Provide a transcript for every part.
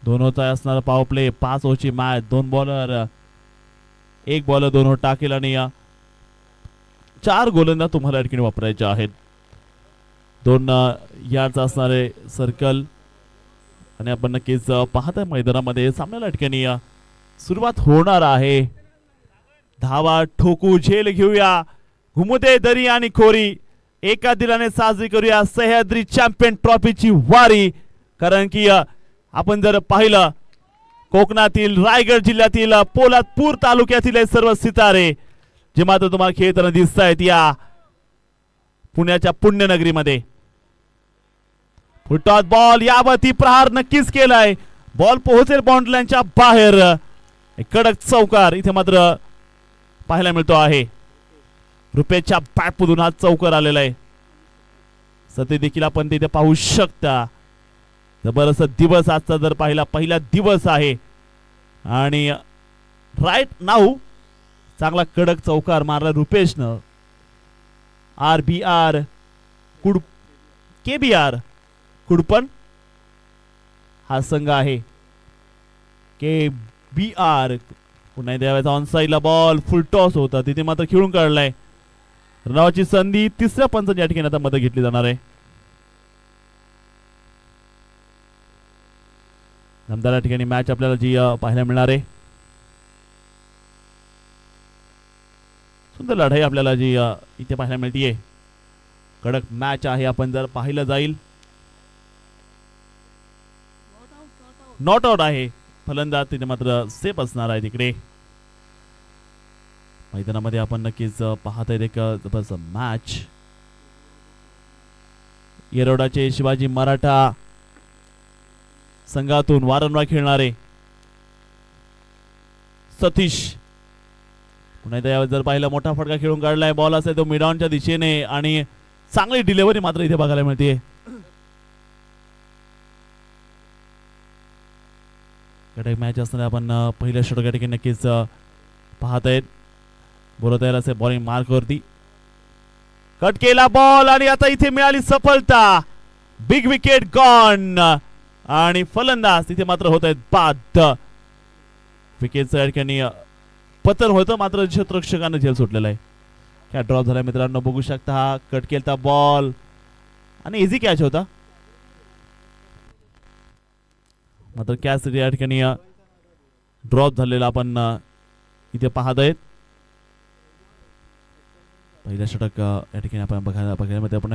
2 ओव्हरचा असणारा power play, 5 ओव्हरची मॅच, 2 बॉलर 1 बॉलर 2 ओव्हर टाकेल आणि 4 गोलंदाज तुम्हाला या ठिकाणी वापरायचे आहेत. 2 यार्डचा असणारे सर्कल आणि आपण नक्कीच पाहत आहे मैदानामध्ये सामन्याला ठिकाणी सुरुवात होणार आहे. धावा ठोकू, झेल घेऊया, घुमुदे दरी आणि खोरी, एका दिलाने साजरी करूया सह्याद्री चॅम्पियन ट्रॉफीची वारी. कारण की आपण जर पाहिलं कोकणातील रायगड जिल्ह्यातील पोलादपूर तालुक्यातील सर्व सितारे जे मात्र तुम्हाला खेळताना दिसत आहेत या पुण्याच्या पुण्यनगरीमध्ये. फुटॉट बॉल, यावरती प्रहार नक्कीच केलाय, बॉल पोहोचेल बाउंड्री लाईनच्या बाहेर. कडक चौकार इथे मात्र पाहायला मिळतो आहे. रुपेशच्या बॅटमधून हा चौकार आलेला आहे. सध्या देखील आपण तिथे पाहू शकता. जबरदस्त दिवस आजचा जर पाहिला पहिला दिवस आहे आणि राईट नाऊ चांगला कडक चौकार मारला रुपेशनं. RBR KBR कुडपण हा संघ आहे. KBR पुन्हा द्यावायचा ऑन साइडला बॉल, फुल टॉस होता तिथे मात्र खेळून काढलाय. रनावाची संधी तिसऱ्या पंचांच्या या ठिकाणी आता मदत घेतली जाणार आहे. दमदार या ठिकाणी मॅच आपल्याला जी पाहायला मिळणार आहे. सुंदर लढाई आपल्याला जी इथे पाहायला मिळतीये. कडक मॅच आहे. आपण जर पाहिलं जाईल नॉट आउट आहे. फलंदाज तिथे मात्र सेफ असणार आहे. तिकडे मैदानामध्ये आपण नक्कीच पाहत आहे एक जबरदस्त मॅच. येरवड्याचे शिवाजी मराठा संघातून वारंवार खेळणारे सतीश पुन्हा एकदा यावेळी जर पाहिलं मोठा फटका खेळून काढलाय. बॉल असेल तो मिडॉनच्या दिशेने आणि चांगली डिलिव्हरी मात्र इथे बघायला मिळते. मॅच असताना आपण पहिल्या षटका ठिकाणी नक्कीच पाहत आहेत. बोलत आहे असे बॉलिंग मार्कवरती कट केला बॉल आणि आता इथे मिळाली सफलता. बिग विकेट गॉन आणि फलंदाज तिथे मात्र होत आहेत बाद. विकेटच्या या ठिकाणी पतन होतं मात्र क्षेत्ररक्षकांना झेल सुटलेला आहे. काय ड्रॉप झाला मित्रांनो बघू शकता. हा कट केलता बॉल आणि इझी कॅच होता मात्र कॅच या ठिकाणी ड्रॉप झालेला आपण इथे पाहत आहेत. पहिल्या षटक या ठिकाणी आपण बघायला मध्ये आपण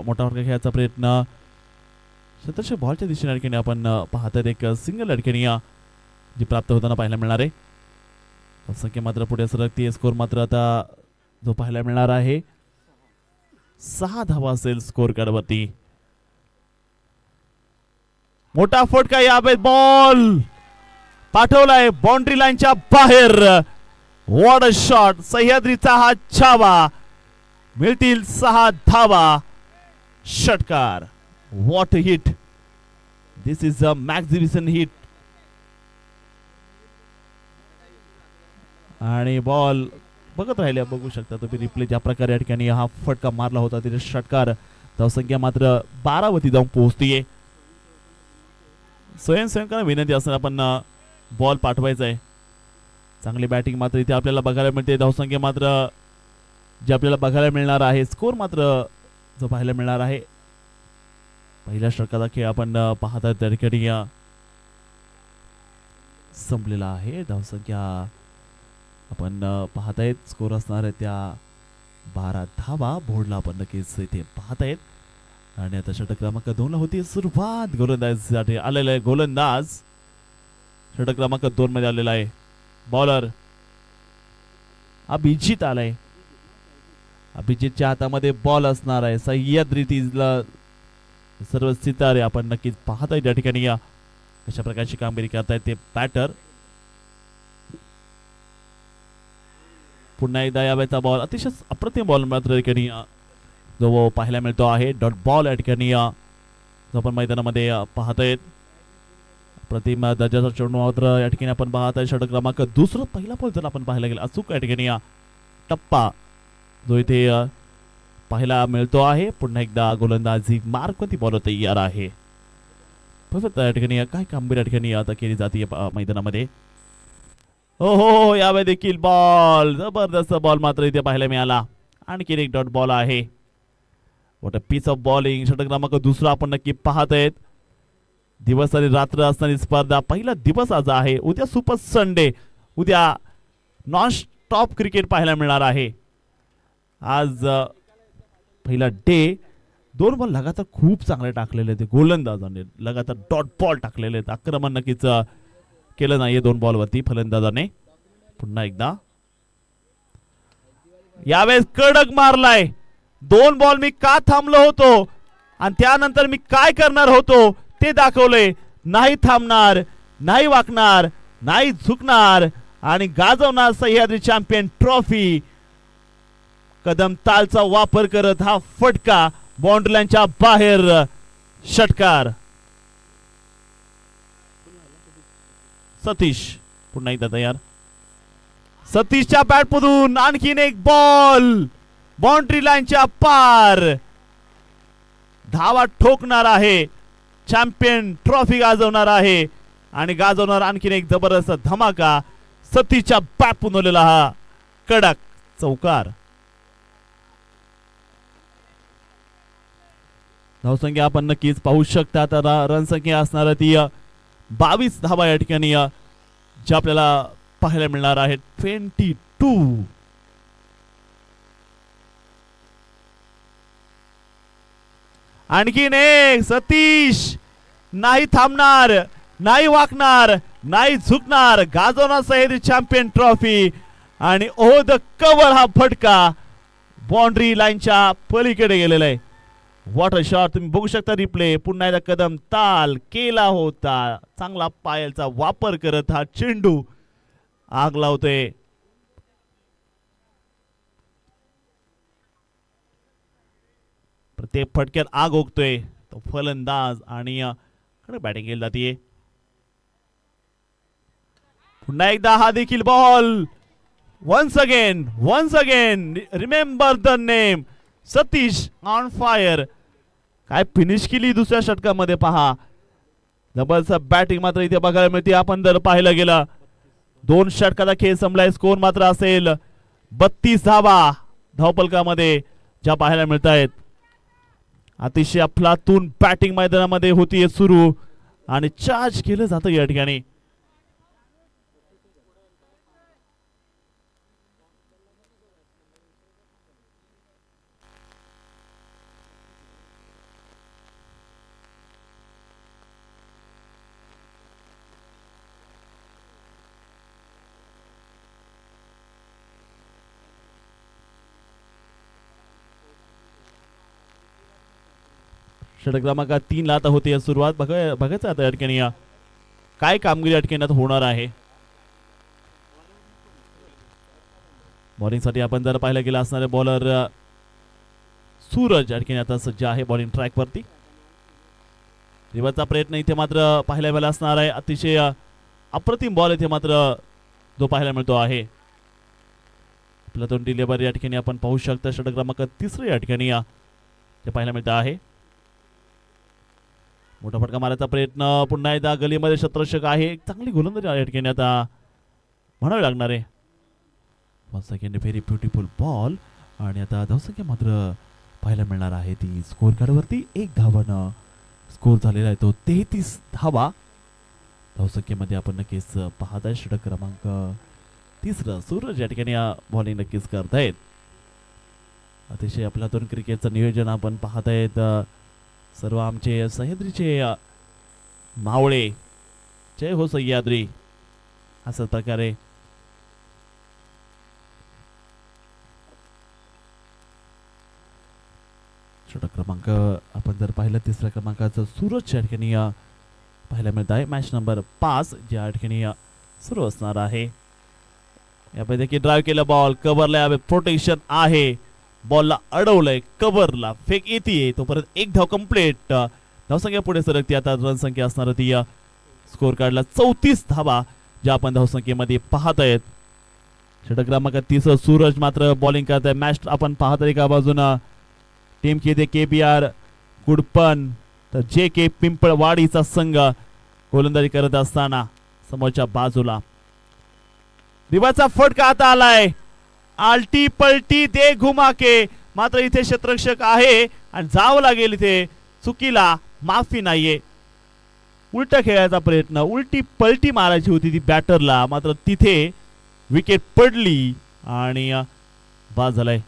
मोठा फटका खेळायचा प्रयत्न सतरशे बॉलच्या दिशेने या ठिकाणी आपण पाहत आहेत. एक सिंगल या ठिकाणी जी प्राप्त होताना पाहायला मिळणार आहे. संख्या मात्र पुढे सरकते. स्कोर मात्र आता जो पाहायला मिळणार आहे 6 धावा असेल स्कोर कार्ड वरती. मोठा फटका यावेळी बॉल पाठवलाय बाउंड्री लाईनच्या बाहेर. What a shot. सह्याद्रीचा हा छावा. मिळतील 6 धावा. षटकार. What hit. This is a मॅक्झिमिशन हिट. आणि बॉल बघत राहिले बघू शकता तुम्ही रिप्ले ज्या प्रकारे या ठिकाणी हा फटका मारला होता तिथे षटकार. धावसंख्या मात्र 12 वरती जाऊन पोहोचतीये. स्वयंसेवकांना विनंती असताना आपण बॉल पाठवायचा आहे. चांगली बॅटिंग मात्र इथे आपल्याला बघायला मिळते. धावसंख्या मात्र जे आपल्याला बघायला मिळणार आहे स्कोर मात्र जो पाहायला मिळणार आहे पहिल्या षटकाचा खेळ आपण पाहत त्या ठिकाणी संपलेला आहे. धावसंख्या आपण पाहत आहेत स्कोर असणार आहे त्या 12 धावा. बोर्डला आपण नक्कीच इथे पाहत आहेत. आणि आता षटक क्रमांक 2 ला होती सुरुवात. गोलंदाजसाठी आलेला आहे गोलंदाज षटक क्रमांक 2 मध्ये आलेला आहे. बॉलर अभिजित आलाय. अभिजितच्या हातामध्ये बॉल असणार आहे. सह्याद्रीला सर्व सितारे आपण नक्कीच पाहत आहेत या ठिकाणी कशा प्रकारची कामगिरी करतायत ते बॅटर. पुन्हा एकदा यावेळेचा बॉल अतिशय अप्रतिम बॉल मात्र या ठिकाणी जो पाहायला मिळतो आहे. डॉट बॉल या ठिकाणी जो आपण मैदानामध्ये पाहत आहेत. प्रतिम दर्जाचा चेंडू मात्र या ठिकाणी आपण पाहत आहे. षटक क्रमांक 2 पहिला बॉल जर आपण पाहायला गेला अचूक या ठिकाणी टप्पा जो इथे पाहायला मिळतो आहे. पुन्हा एकदा गोलंदाजी मार्कवरती बॉल तयार आहे. या ठिकाणी काय कामगिरी या ठिकाणी आता केली जाते मैदानामध्ये. हो हो हो, यावेळी देखील बॉल, जबरदस्त बॉल मात्र इथे पाहायला मिळाला. आणखी एक डॉट बॉल आहे. What a piece of bowling. षटक क्रमांक दुसरा आपण नक्की पाहत आहेत. दिवस आणि रात्र असणारी स्पर्धा, पहिला दिवस आज आहे. उद्या सुपर संडे, उद्या नॉन स्टॉप क्रिकेट पाहायला मिळणार आहे. आज पहिला डे. 2 बॉल लगातार खूप चांगले टाकलेले आहेत गोलंदाजाने, लगातार डॉट बॉल टाकलेले आहेत. आक्रमण नक्कीच केलं नाहीये 2 बॉलवरती फलंदाजाने. पुन्हा एकदा यावेळेस कडक मारलाय. 2 बॉल मी का थांबलो होतो आणि त्यानंतर मी काय करणार होतो ते दाखवलंय. नाही थांबणार, नाही वाकणार, नाही झुकणार आणि गाजवणार सह्याद्री चॅम्पियन ट्रॉफी. कदम तालचा वापर करत हा फटका बाउंड्रीच्या बाहेर. षटकार. सतीश पुन्हा एकदा तयार. सतीशच्या बॅटमधून आणखीन एक बॉल बाउंड्री लाईनच्या पार. धावा ठोकणार आहे. चॅम्पियन ट्रॉफी गाजवणार आहे आणि गाजवणार आणखीन एक जबरदस्त धमाका. सतीशच्या बॅटमधून आलेला हा कडक चौकार. धावसंख्या आपण नक्कीच पाहू शकता. तर रणसंख्या असणार ती 22 धावा या ठिकाणी ज्या आपल्याला पाहायला मिळणार आहेत. 22. आणखीन एक. सतीश नाही थांबणार, नाही वाकणार, नाही झुकणार, गाजवणार सह्याद्री चॅम्पियन ट्रॉफी आणि ओव्हर द कव्हर हा फटका बाउंड्री लाईनच्या पलीकडे गेलेला आहे. What a shot. तुम्ही बघू शकता रिप्ले. पुन्हा एकदा कदम ताल केला होता. चांगला पायाचा वापर करत हा चेंडू आग लावतोय. प्रत्येक फटक्यात आग ओकतोय तो फलंदाज आणि बॅटिंग केली जाते. पुन्हा एकदा हा देखील ball. Once again remember the name Satish on fire. काय फिनिश केली दुसऱ्या षटकामध्ये पहा. जबरदस्त बॅटिंग मात्र इथे बघायला मिळते. आपण जर पाहिलं गेलं 2 षटकाचा खेळ संपलाय. स्कोर मात्र असेल 32 धावा धावपलकामध्ये ज्या पाहायला मिळत आहेत. अतिशय अफलातून बॅटिंग मैदानामध्ये होती सुरू आणि चार्ज केलं जातं या ठिकाणी. षटक क्रमांक 3 ला आता होते सुरुवात. बघायचं आता या ठिकाणी काय कामगिरी या ठिकाणी होणार आहे. बॉलिंग साठी आपण जर पाहिलं गेलं असणारे बॉलर सूरज या ठिकाणी आता सज्ज आहे बॉलिंग ट्रॅक वरती. रिव्हर्सचा प्रयत्न इथे मात्र पाहायला मिळाला असणार आहे. अतिशय अप्रतिम बॉल इथे मात्र जो पाहायला मिळतो आहे. आपला तो डिलेवर या ठिकाणी आपण पाहू शकता. षटक क्रमांक 3 या ठिकाणी जे पाहायला मिळतं आहे. मोठा फटका मारायचा प्रयत्न. पुन्हा एकदा गलीमध्ये क्षेत्ररक्षक आहे. चांगली गोलंदाजी या ठिकाणी आता म्हणावी लागणार आहे. Once again very beautiful ball आणि आता धावसंख्या मात्र पाहायला मिळणार आहे ती स्कोर कार्ड वरती 1 धावानं स्कोर झालेला आहे तो 33 धावा. धावसंख्येमध्ये आपण नक्कीच पाहत आहे. षटक क्रमांक 3 सूरज या ठिकाणी बॉलिंग नक्कीच करतायत. अतिशय अफलातून क्रिकेटचं नियोजन आपण पाहत आहेत. सर्व आमचे सह्याद्रीचे मावळे. जय हो सह्याद्री. अशाच प्रकारे षटक क्रमांक आपण जर पाहिलं 3 क्रमांकाचं सूरज या ठिकाणी पाहायला मिळत आहे. मॅच नंबर 5 ज्या ठिकाणी सुरू असणार आहे. यापैकी ड्राइव्ह केलं बॉल कव्हरला प्रोटेक्शन आहे. बॉलला अडवलंय कव्हरला फेक येते तोपर्यंत 1 धाव कंप्लीट. धावसंख्या पुढे सरकते. आता रनसंख्या असणार ती स्कोर कार्डला 34 धावा ज्या आपण धावसंख्येमध्ये पाहत आहेत. षटक क्रमांक 30 सूरज मात्र बॉलिंग करत आहे. मॅच आपण पाहत आहे एका बाजूनं टीम के KPR गुडपन तर जे के पिंपळवाडीचा संघ गोलंदाजी करत असताना समोरच्या बाजूला दिवाचा फटका आता आलाय. आलटी पलटी दे घुमाके, मात्र इथे क्षेत्ररक्षक आहे आणि जावं लागेल इथे. चुकीला माफी नाहीये. उलटा खेळायचा प्रयत्न, उलटी पलटी मारायची होती ती बॅटरला, मात्र तिथे विकेट पडली आणि बाद झालाय.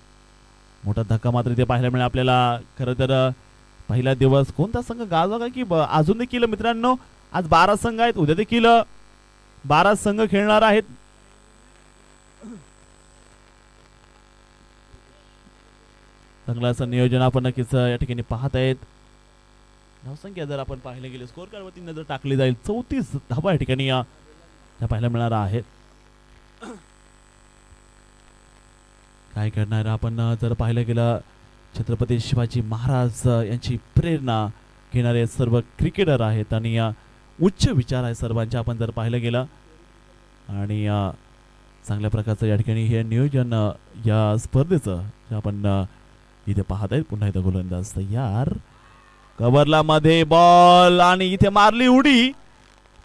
मोठा धक्का मात्र इथे पाहायला मिळाला आपल्याला. खरं तर पहिला दिवस कोणता संघ गाजवा का की अजून देखील मित्रांनो आज 12 संघ आहेत, उद्या देखील 12 संघ खेळणार आहेत. चांगलं असं नियोजन आपण नक्कीच या ठिकाणी पाहत आहेत. धावसंख्या जर आपण पाहायला गेले स्कोर कार्ड वरती नजर टाकली जाईल 34 धावा या ठिकाणी पाहायला मिळणार आहेत. काय करणार आपण जर पाहिलं गेलं छत्रपती शिवाजी महाराज यांची प्रेरणा घेणारे सर्व क्रिकेटर आहेत आणि उच्च विचार आहे सर्वांचे आपण जर पाहिलं गेलं आणि चांगल्या प्रकारचं या ठिकाणी हे नियोजन या स्पर्धेचं आपण इथे पाहत आहेत. पुन्हा एकदा गोलंदाज तयार, कव्हरला मध्ये बॉल आणि इथे मारली उडी,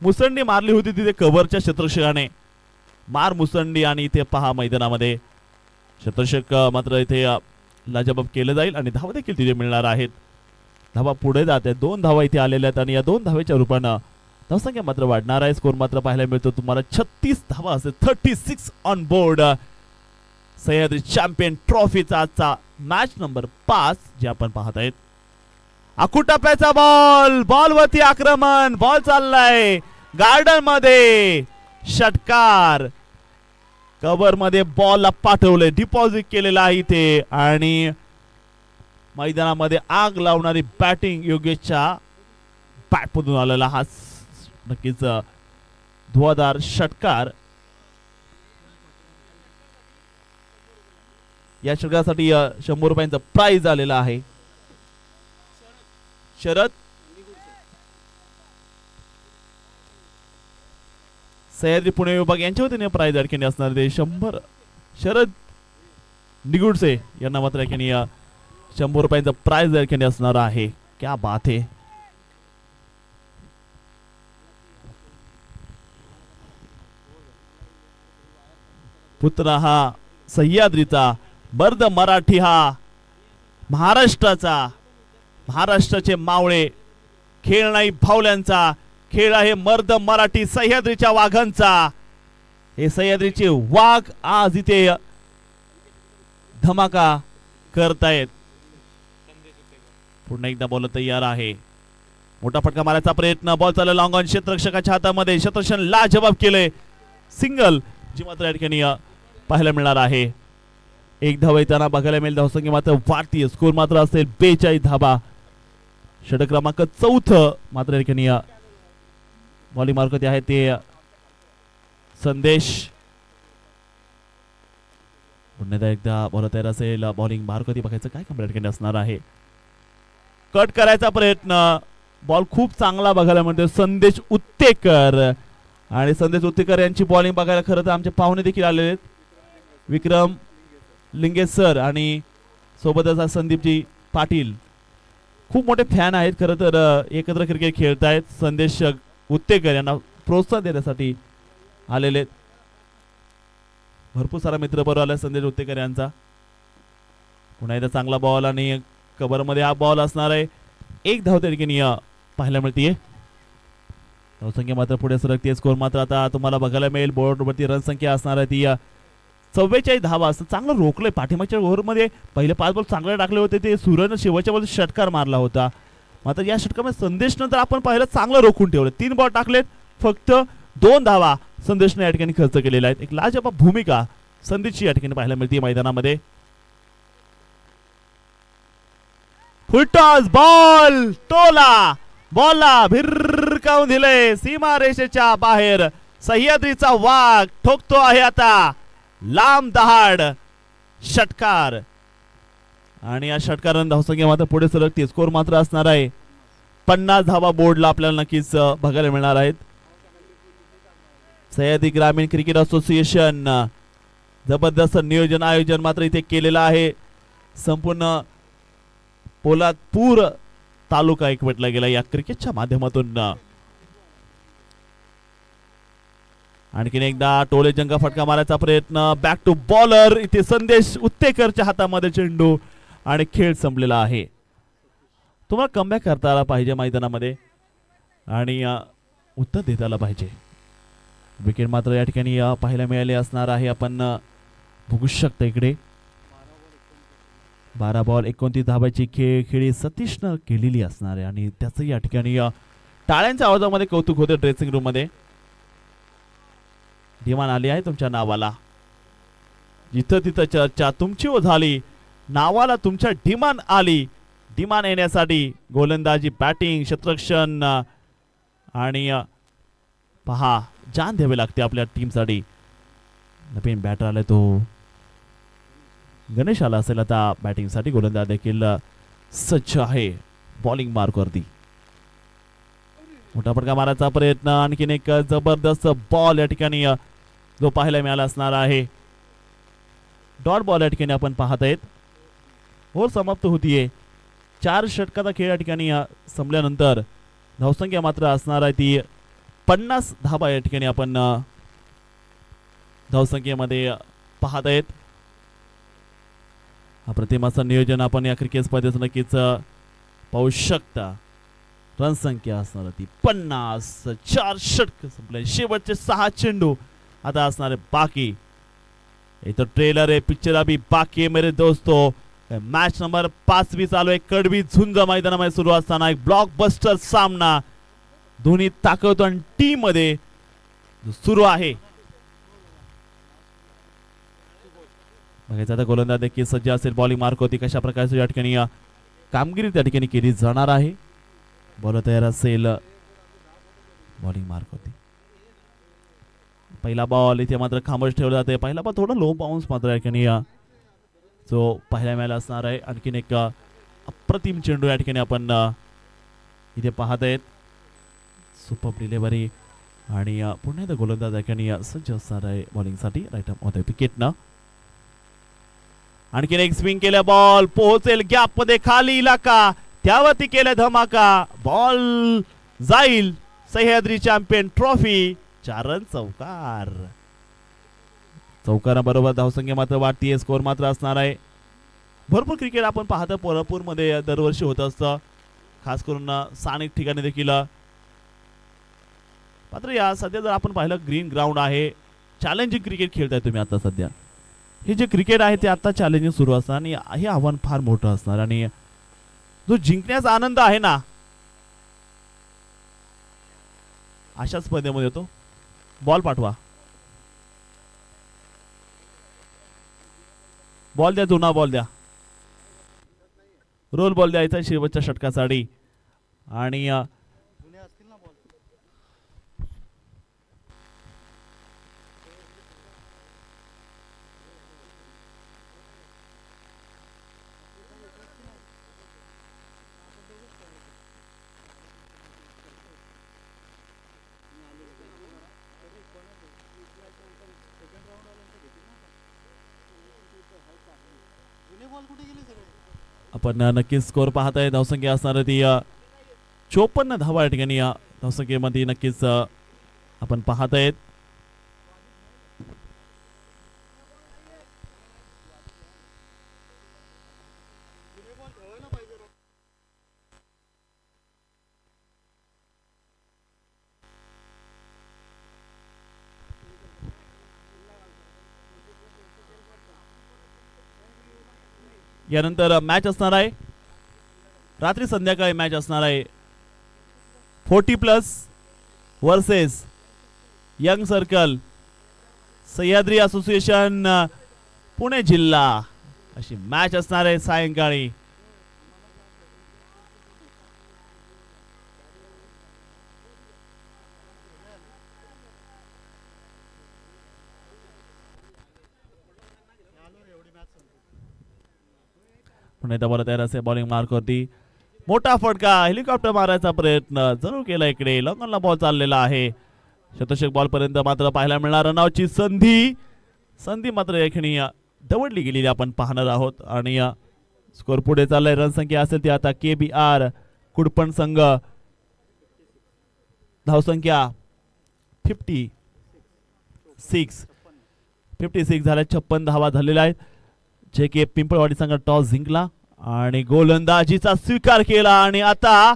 मुसंडी मारली होती तिथे कव्हरच्या क्षेत्ररक्षकाने, मार मुसंडी आणि इथे पहा मैदानामध्ये क्षेत्ररक्षक मात्र इथे लाजबाब केलं जाईल आणि धावा देखील तिथे मिळणार आहेत. धावा पुढे जात आहेत, 2 धावा इथे आलेल्या आहेत आणि या 2 धावेच्या रूपानं धावसंख्या मात्र वाढणार आहे. स्कोर मात्र पाहायला मिळतो तुम्हाला 36 धावा असेल, 36 ऑन बोर्ड. सह्याद्री चॅम्पियन ट्रॉफीचा आजचा मॅच नंबर 5 जे आपण पाहत आहेत. आकुटाप्याचा बॉल, बॉल वरती आक्रमण, बॉल चाललाय गार्डन मध्ये, षटकार. कव्हर मध्ये बॉल पाठवले, डिपॉझिट केलेला आहे इथे आणि मैदानामध्ये आग लावणारी बॅटिंग योगेशच्या बॅट मधून आलेला हा नक्कीच धुवाधार षटकार. या षटकासाठी 100 रुपयांचा प्राइज आलेला आहे. शरद सह्याद्री पुणे विभाग यांच्या वतीने प्राइज अडकणी असणार ते 100. शरद निगुडसे यांना मात्र अडकणी 100 रुपयांचा प्राइज अडकणी असणार आहे. क्या बात है. पुत्र हा सह्याद्रीचा, मर्द मराठी हा महाराष्ट्राचा, महाराष्ट्राचे मावळे, खेळ नाही भावल्यांचा, खेळ आहे मर्द मराठी सह्याद्रीच्या वाघांचा. हे सह्याद्रीचे वाघ आज इथे धमाका करतायत. पुन्हा एकदा बॉल तयार आहे, मोठा फटका मारायचा प्रयत्न, बॉल चालला लॉंग ऑन, क्षेत्ररक्षकाच्या हातामध्ये, क्षेत्ररक्षण लाजवाब केले, सिंगल जी मात्र या ठिकाणी पाहायला मिळणार आहे. 1 धावा येताना बघायला मिळेल. धावसंख्या मात्र वाढतीये, स्कोर मात्र असेल 42 धावा. षटक क्रमांक 4 मात्र या ठिकाणी बॉलिंग मार्क आहे ते संदेश. पुन्हा एकदा बॉल तयार असेल, बॉलिंग मार्क बघायचं काय कंप्लीट असणार आहे. कट करायचा प्रयत्न, बॉल खूप चांगला बघायला मिळतो संदेश उत्तेकर आणि संदेश उत्तेकर यांची बॉलिंग बघायला खरं तर आमचे पाहुणे देखील आलेले आहेत, विक्रम लिंगेश सर आणि सोबतच संदीपजी पाटील. खूप मोठे फॅन आहेत खरं तर, एकत्र क्रिकेट खेळतायत. संदेश उत्तेकर यांना प्रोत्साहन देण्यासाठी आलेले भरपूर सारा मित्र बरोबर आला संदेश उत्तेकर यांचा. पुन्हा एकदा चांगला बॉल आणि कव्हर मध्ये हा बॉल असणार आहे. 1 धाव त्या ठिकाणी पाहायला मिळते. धावसंख्या मात्र पुढे सरकते, स्कोर मात्र आता तुम्हाला बघायला मिळेल. बोर्डवरती रन संख्या असणार आहे ती 44 धावा. असं चांगलं रोखलंय पाठीमागच्या ओव्हरमध्ये. पहिले 5 बॉल चांगले टाकले होते, ते सूर्यनं शेवटच्या बॉल षटकार मारला होता. मात्र या षटकामध्ये संदेशनं तर आपण पाहिलं चांगलं रोखून ठेवलं. 3 बॉल टाकलेत, फक्त 2 धावा संदेशने या ठिकाणी खर्च केलेला आहे. एक लाजवाब भूमिका संदेशची या ठिकाणी पाहायला मिळते मैदानामध्ये. फुलटॉस बॉल, टोला बॉलला भिरकावून दिले सीमा रेषेच्या बाहेर. सह्याद्रीचा वाघ ठोकतो आहे आता लांब दहाड षटकार आणि या षटकारानं धावसंख्या मात्र पुढे सरकते. स्कोर मात्र असणार आहे 50 धावा बोर्डला आपल्याला नक्कीच बघायला मिळणार आहेत. सह्याद्री ग्रामीण क्रिकेट असोसिएशन जबरदस्त नियोजन आयोजन मात्र इथे केलेलं आहे. संपूर्ण पोलादपूर तालुका एकवटला गेला या क्रिकेटच्या माध्यमातून. आणखीन एकदा टोले जंगा फटका मारायचा प्रयत्न. Back to bowler. इथे संदेश उत्तेकरच्या हातामध्ये चेंडू आणि खेळ संपलेला आहे. तुम्हाला कमबॅक करता आला पाहिजे मैदानामध्ये आणि उत्तर देता आला पाहिजे. विकेट मात्र या ठिकाणी पाहायला मिळाले असणार आहे. आपण बघू शकता इकडे 12 बॉल 29 धाबाची खेळी सतीशनं केलेली असणार आहे आणि त्याचं या ठिकाणी टाळ्यांच्या आवाजामध्ये कौतुक होते ड्रेसिंग रूम मध्ये. डिमांड आली आहे तुमच्या नावाला. जिथं तिथं चर्चा तुमची झाली. नावाला तुमच्या डिमांड आली. डिमांड येण्यासाठी गोलंदाजी बॅटिंग क्षेत्ररक्षण आणि पहा जान द्यावी लागते आपल्या टीमसाठी. नवीन बॅटर आलाय तो गणेश आला असेल आता बॅटिंगसाठी. गोलंदाज देखील सज्ज आहे बॉलिंग मार्कवरती. मोठा फटका मारायचा प्रयत्न. आणखीन एक जबरदस्त बॉल या ठिकाणी जो पाहायला मिळाला असणार आहे. डॉट बॉल या ठिकाणी आपण पाहत आहेत. ओव्हर समाप्त होतीये. 4 षटकाचा खेळ या ठिकाणी संपल्यानंतर धावसंख्या मात्र असणार आहे ती 50 धाबा या ठिकाणी आपण धावसंख्येमध्ये पाहत आहेत. अप्रतिम असं नियोजन आपण या क्रिकेट स्पर्धेत नक्कीच पाहू शकता. रन संख्या असणार ती 50. 4 षटक संपले. शेवटचे 6 चेंडू आता असणार आहे बाकी. इथं ट्रेलर आहे. पिक्चर अभी बाकी है मेरे दोस्तों. मॅच नंबर 5 चालू आहे. कडवी झुंज मैदानामध्ये सुरू असताना एक ब्लॉकबस्टर सामना दोन्ही ताकदवान टीम मध्ये सुरू आहे. बघायचं आता गोलंदाज देखील सज्ज असेल. बॉलिंग मार्क होती. कशा प्रकारची या ठिकाणी कामगिरी त्या ठिकाणी केली जाणार आहे. बॉलर तयार असेल. बॉलिंग मार्क होती. पहिला बॉल इथे मात्र खामोश ठेवला जाते. पहिला बॉल थोडा लो बाउन्स मात्र या ठिकाणी जो पाहायला मिळाला असणार आहे. आणखीन एक अप्रतिम चेंडू या ठिकाणी आपण इथे पाहत आहेत. सुपर डिलिव्हरी आणि पुन्हा एकदा गोलंदाज या ठिकाणी सज्ज असणार आहे बॉलिंगसाठी. राईट आर्म होते विकेटनं. आणखीन एक स्विंग केल्या. बॉल पोहोचेल गॅप मध्ये. खाली इलाका त्यावरती केलं धमाका. बॉल जाईल. Sahyadri champion trophy. 4 रन चौकार. चौकाराबरोबर धावसंख्या मात्र वाढतीये. स्कोर मात्र असणार आहे. भरपूर क्रिकेट आपण पाहतो पोलापूर मध्ये दरवर्षी होत असतं. खास करून स्थानिक ठिकाणी देखील. मात्र या सध्या जर आपण पाहिलं ग्रीन ग्राउंड आहे. चॅलेंजिंग क्रिकेट खेळताय तुम्ही आता सध्या. हे जे क्रिकेट आहे ते आता चॅलेंजिंग सुरू असणार आणि हे आव्हान फार मोठं असणार आणि जो जिंकण्याचा आनंद आहे ना अशा स्पर्धेमध्ये येतो. बॉल पाठवा. बॉल द्या. जुना बॉल द्या. रोल बॉल द्यायचा शेवटच्या षटकासाठी. आणि आपण नक्कीच स्कोर पाहताय. धावसंख्या असणार ती 54 धावा या ठिकाणी धावसंख्येमध्ये नक्कीच आपण पाहत आहेत. यानंतर मॅच असणार आहे. रात्री संध्याकाळी मॅच असणार आहे. 40+ versus young circle Sahyadri association Pune जिल्हा अशी मॅच असणार आहे सायंकाळी. पुणे डबल तयार असे. बॉलिंग मार्क होती. मोठा फटका. हेलिकॉप्टर मारायचा प्रयत्न जरूर केला. इकडे लॉंगॉनला बॉल चाललेला आहे. शतशक बॉल पर्यंत मात्र पाहायला मिळणार. रनआउटची संधी मात्र या ठिकाणी दवडली गेलेली आपण पाहणार आहोत. आणि स्कोर पुढे चाललाय. रन संख्या असेल ती आता KBR कुडपण संघ धावसंख्या 56 झाल्या. 56 धावा झालेल्या आहेत. जे की पिंपळवाडी संघ टॉस जिंकला आणि गोलंदाजीचा स्वीकार केला आणि आता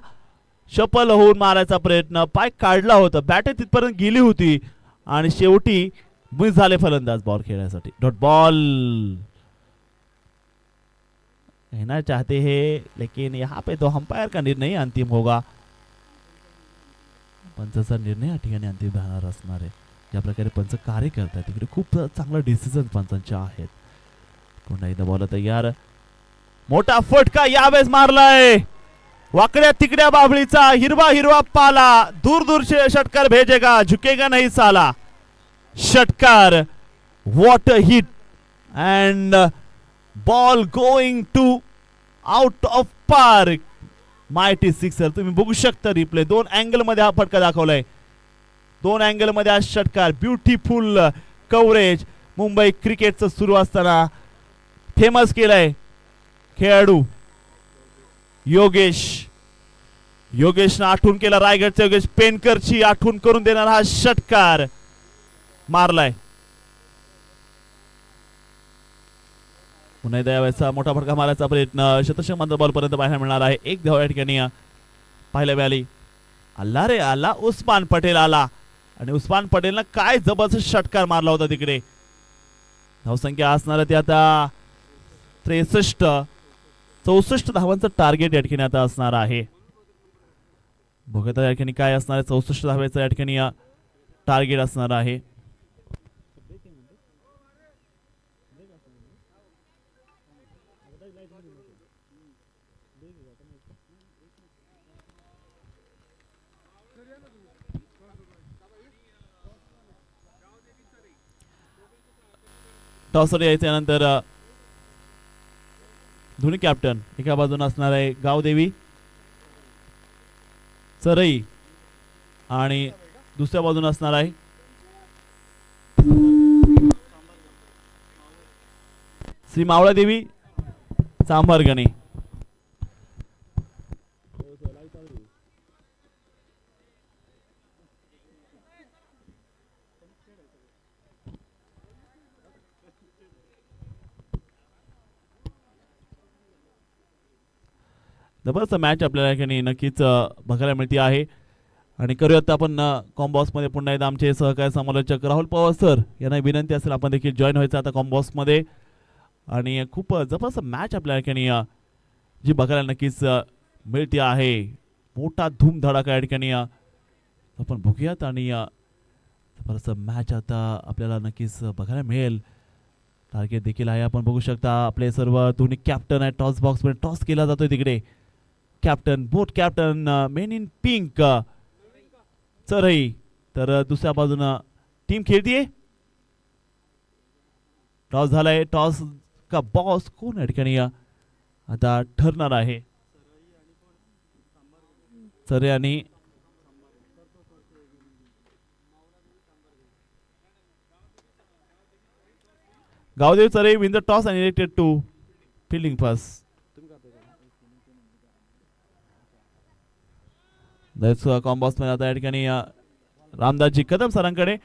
शफल होऊन मारायचा प्रयत्न. पाय काढला होता, बॅट तिथपर्यंत गेली होती आणि शेवटी मिस झाले फलंदाज बॉल खेळण्यासाठी. डॉट बॉल कहना चाहते हैं लेकिन यहाँ पे तो अंपायर का निर्णय अंतिम होगा. पंचाचा निर्णय या ठिकाणी अंतिम राहणार असणार आहे. ज्या प्रकारे पंच कार्य करतात तिकडे खूप चांगला डिसिजन पंचांचे आहेत. पुन्हा एकदा बॉल तयार. मोठा फटका यावेळेस मारलाय. वाकड्या तिकड्या बाबळीचा हिरवा हिरवा पाला. दूर दूर से षटकार भेजेगा, झुकेगा नहीं साला. षटकार. What a hit and ball going to out of park. Mighty sixer. तुम्ही बघू शकता रिप्ले. 2 अँगल मध्ये हा फटका दाखवलाय. 2 अँगल मध्ये हा षटकार. Beautiful coverage. मुंबई क्रिकेटचं सुरू असताना फेमस केलाय खेळाडू योगेशनं आठवण केला. रायगडचा योगेश पेनकरची आठवण करून देणारा हा षटकार मारलाय. पुन्हा एकदा यावेळेस मोठा फटका मारायचा प्रयत्न. शतशः मंत्र बॉल पर्यंत पाहायला मिळणार आहे. एक धाव या ठिकाणी पाहायला मिळाली. आला रे आला. उस्मान पटेल आला आणि उस्मान पटेलनं काय जबरदस्त षटकार मारला होता तिकडे. धावसंख्या असणार ती आता 64 धावांचं टार्गेट या ठिकाणी आता असणार आहे. बघता या ठिकाणी काय असणार आहे. 64 धावांचं या ठिकाणी टार्गेट असणार आहे. टॉसवर यायच्यानंतर दोन्ही कॅप्टन एका बाजूने असणार आहे गावदेवी चरई आणि दुसऱ्या बाजूने असणार आहे श्री मावळा देवी सांभारगणी. जबरदस्त मॅच आपल्याला नक्कीच बघायला मिळते आहे. आणि करूयात आपण कॉम्बॉक्समध्ये पुन्हा एकदा आमचे सहकारी समालोचक राहुल पवार सर यांना विनंती असेल आपण देखील जॉईन व्हायचं आता कॉम्बॉक्समध्ये. आणि खूप जबरदस्त मॅच आपल्याला जी बघायला नक्कीच मिळते आहे. मोठा धूमधडाका या ठिकाणी आपण बघूयात आणि जबरदस्त मॅच आता आपल्याला नक्कीच बघायला मिळेल. टार्गेट देखील आहे आपण बघू शकता. आपले सर्व दोन्ही कॅप्टन आहे. टॉस बॉक्समध्ये टॉस केला जातोय तिकडे. कॅप्टन बोट कॅप्टन मेन इन पिंक चरई तर दुसऱ्या बाजूने टीम खेळतीये. टॉस झालाय. टॉस का बॉस कोण या ठिकाणी आता ठरणार आहे. चरई आणि गावदेव चरई win the toss and elected to fielding first. That's combox मध्ये आता या ठिकाणी रामदासजी कदम सरांकडे.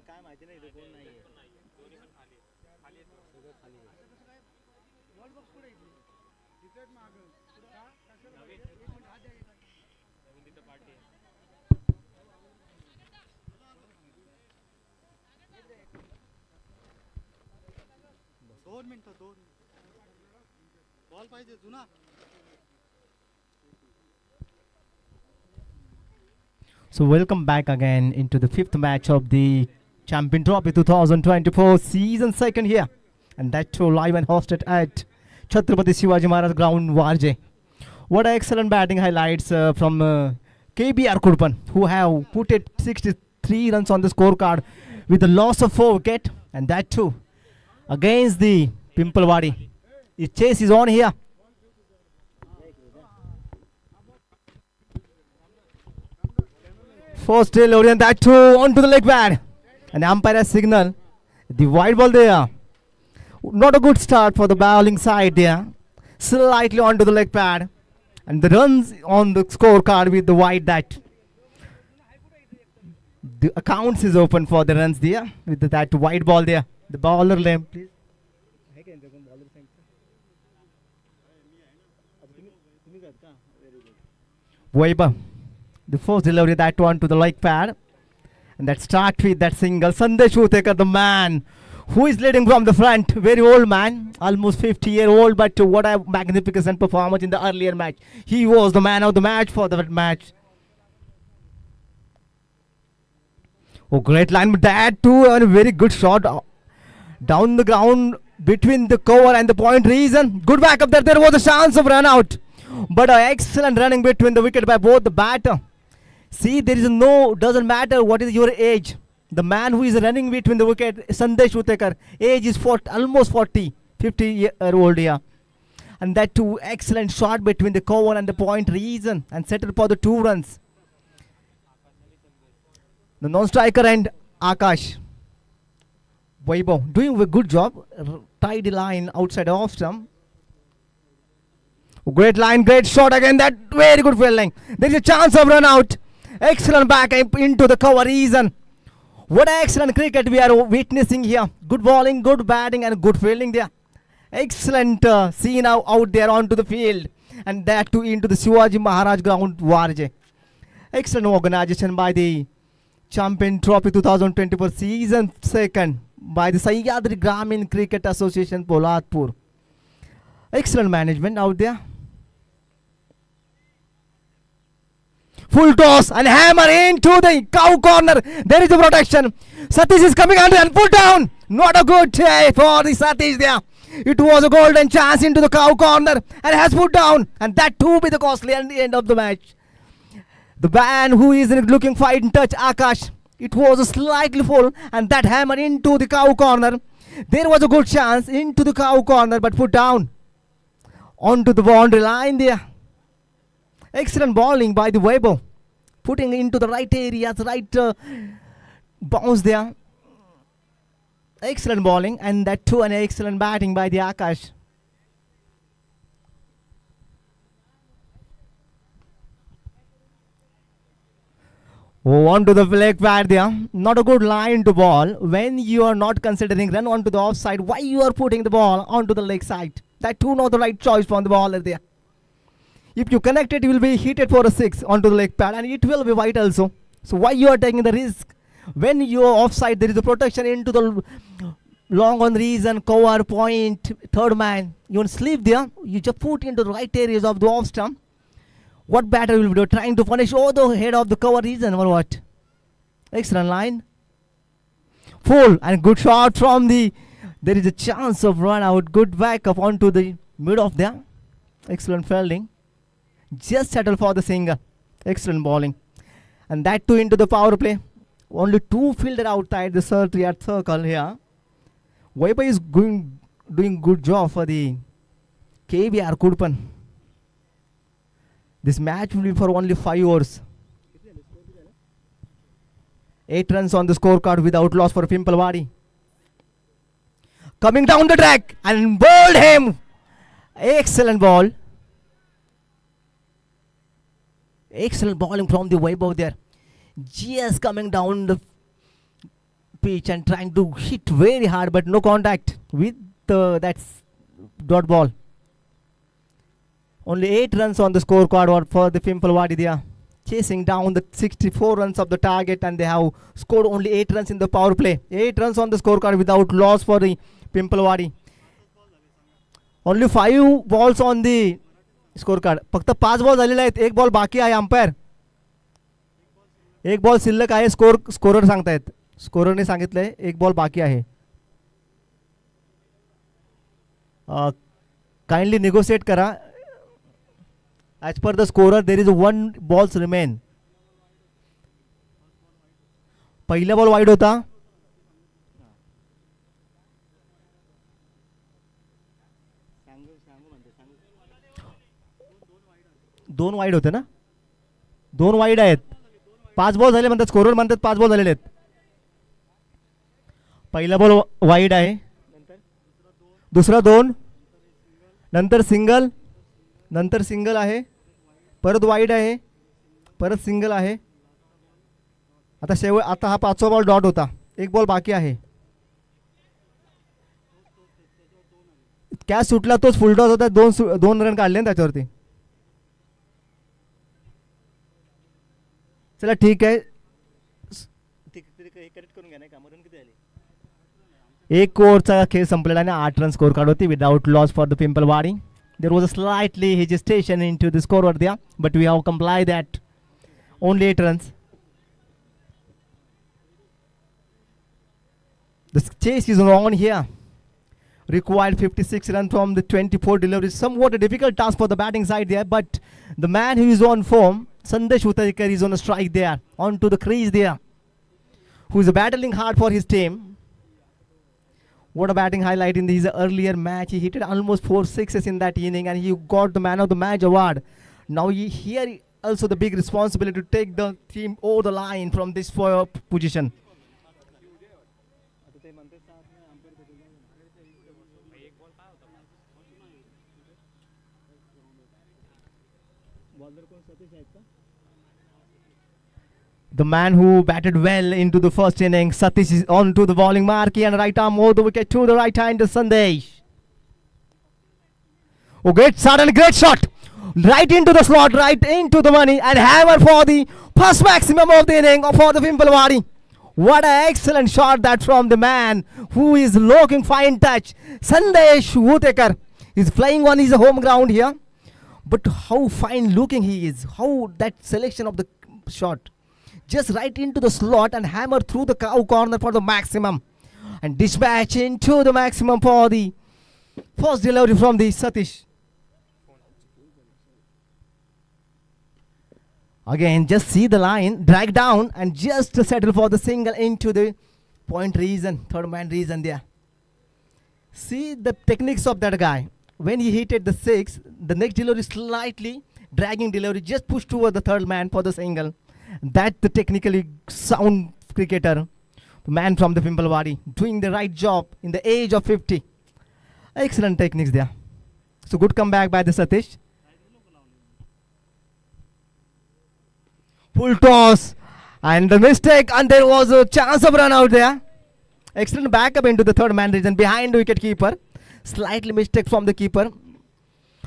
काय माहिती नाही इथे कोण नाहीये. बॉल पाहिजे जुना. So welcome back again into the fifth match of the Champion Trophy 2024 season second here, and that too live and hosted at Chhatrapati Shivaji Maharaj Ground, Warje. What excellent batting highlights from KBR Kurpan, who have put it 63 runs on the scorecard with a loss of 4 wicket, and that too against the Pimpalwadi. His chase is on here. First delivery, and that too onto the leg pad, and the umpire has signal the wide ball there. Not a good start for the bowling side there. Slightly onto the leg pad, and the runs on the scorecard with the wide that. The accounts is open for the runs there with that wide ball there. The bowler lane, please. Weber. The first delivery, that one to the leg pad, and that start with that single. Sandesh Utekar, the man who is leading from the front, very old man, almost 50-year-old, but what a magnificent performance in the earlier match. He was the man of the match for that match. Oh, great line, but that too, and a very good shot down the ground between the cover and the point region. Good backup there. There was a chance of run out, but excellent running between the wicket by both the batter. See, there is no, doesn't matter what is your age. The man who is running between the wicket, Sandesh Utekar, age is almost 40, 50-year-old here. And that too, excellent shot between the cover and the point region, and settled for the 2 runs. The non-striker and Akash. Vaibhav doing a good job. Tidy line outside off stump. Great line, great shot again. That very good fielding. There is a chance of run out. Excellent back into the cover region. What excellent cricket we are witnessing here. Good bowling, good batting, and good fielding there. Excellent scene out there onto the field, and that too into the Shivaji Maharaj Ground, Warje. Excellent organization by the Champion Trophy 2024 season second by the Sahyadri Gramin Cricket Association, Poladpur. Excellent management out there. Full toss and hammer into the cow corner. There is a protection. Satish is coming under and put down. Not a good try for the Satish there. It was a golden chance into the cow corner and has put down. And that too be the costly at the end of the match. The man who is looking fine touch, Akash. It was a slightly full, and that hammer into the cow corner. There was a good chance into the cow corner, but put down onto the boundary line there. Excellent bowling by the Vaibhav, putting into the right areas, right bounce there. Excellent bowling, and that too an excellent batting by the Akash. Oh, onto the leg pad there. Not a good line to ball. When you are not considering run onto the offside, why you are putting the ball onto the leg side? That too not the right choice from the bowler there. If you connect it, you will be hit it for a 6 onto the leg pad, and it will be wide also. So why you are taking the risk? When you are offside, there is a protection into the long on reason, cover, point, third man. You want to sleep there, you just put into the right areas of the off stump. What batter will be trying to punish the head of the cover region or what? Excellent line. Full and good shot from the. There is a chance of run out. Good backup onto the mid of there. Excellent fielding. Just settle for the single. Excellent bowling. And that too into the power play. Only 2 fielder outside the circle here. Vaibhav is doing good job for the KBR Kurpan. This match will be for only 5 overs. 8 runs on the scorecard without loss for Pimpalwadi. Coming down the track and bowled him. Excellent ball. Excellent bowling from the Vaibhav there. Just coming down the pitch and trying to hit very hard, but no contact with that dot ball. Only 8 runs on the scorecard for the Pimpalwadi there. Chasing down the 64 runs of the target, and they have scored only 8 runs in the power play. 8 runs on the scorecard without loss for the Pimpalwadi. Only 5 balls on the score card. फक्त 5 ball झालेले आहेत. 1 ball बाकी आहे. Umpire 1 ball शिल्लक आहे. Scorer सांगतायत. स्कोररने सांगितलंय 1 ball बाकी आहे. काइंडली निगोशिएट करा. As per the scorer there is 1 balls remain. पहिला बॉल वाईड होता. दोन वाईड होते ना. 2 वाईड आहेत. 5 बॉल झाले म्हणतात. स्कोरर म्हणतात 5 बॉल झालेले आहेत. पहिला बॉल वाईड आहे. दुसरा 2 नंतर सिंगल. नंतर सिंगल आहे. परत वाईड आहे. परत सिंगल आहे. आता हा 5वा बॉल डॉट होता. 1 बॉल बाकी आहे. कॅच सुटला तोच फुल टॉस होता. 2 रन काढले ना त्याच्यावरती. चला ठीक आहे. एक ओव्हरचा खेळ संपलेला आणि 8 रन स्कोर कार्ड होती. Without loss for the Pimpalwadi. There was a slightly hesitation in to the score वर द्या, but we have comply that. Only 8 runs. The chase is on here. Required 56 runs from the 24 deliveries. Somewhat a difficult task for the batting side there, but the man who is on form, Sandesh Utarikar, is on a strike there, onto the crease there, who is battling hard for his team. What a batting highlight in his earlier match. He hit almost 4 sixes in that inning and he got the man of the match award. Now here also the big responsibility to take the team over the line from this position. The man who batted well into the first inning, Satish, is on to the bowling marquee and right arm over the wicket to the right hand, Sandesh. Oh, great start and great shot. Right into the slot, right into the money, and hammer for the first maximum of the inning for the Pimpalwadi. What an excellent shot that from the man who is looking fine touch. Sandesh Utekar is flying on his home ground here. But how fine looking he is. How that selection of the shot. Just right into the slot and hammer through the cow corner for the maximum. And dispatch into the maximum for the first delivery from the Satish. Again, just see the line, drag down and just settle for the single into the point region, third man region there. See the techniques of that guy. When he hit at the 6, the next delivery slightly dragging delivery, just push toward the third man for the single. That the technically sound cricketer, the man from the Pimpalwadi, doing the right job in the age of 50. Excellent techniques there. So good comeback by the Satish. Full toss and the mistake, and there was a chance of run out there. Excellent backup into the third man region behind the wicket keeper. Slightly mistake from the keeper.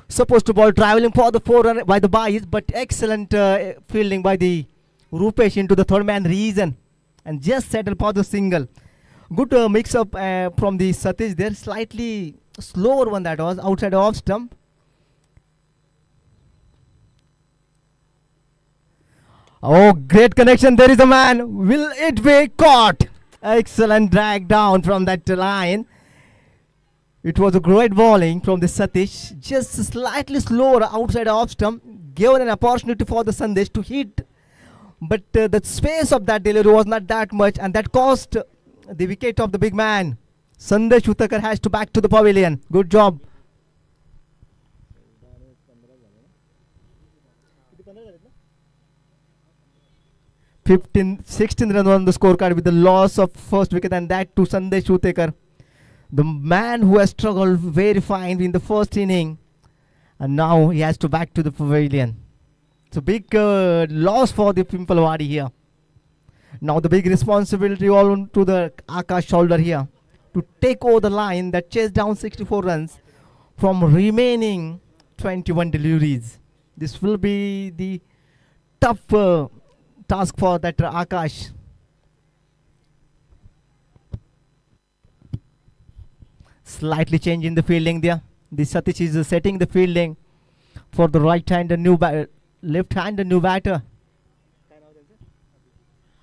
Supposed to ball traveling for the 4 run by the Bais, but excellent fielding by the Rupesh into the third man region and just settle for the single. Good mix up from the Satish there. Slightly slower one that was outside off stump. Oh, great connection. There is a man. Will it be caught? Excellent drag down from that line. It was a great bowling from the Satish. Just slightly slower outside off stump. Given an opportunity for the Sandesh to hit. But the space of that delivery was not that much. And that cost the wicket of the big man. Sandesh Utakar has to back to the pavilion. Good job. 16 runs on the scorecard with the loss of first wicket, and that to Sandesh Utekar, the man who has struggled very fine in the first inning, and now he has to back to the pavilion. It's a big loss for the Pimpalwadi here. Now the big responsibility all to the Akash shoulder here to take over the line that chased down 64 runs from remaining 21 deliveries. This will be the tough task for that Akash. Slightly change in the fielding there. The Satish is setting the fielding for the right hand and left hand and new batter.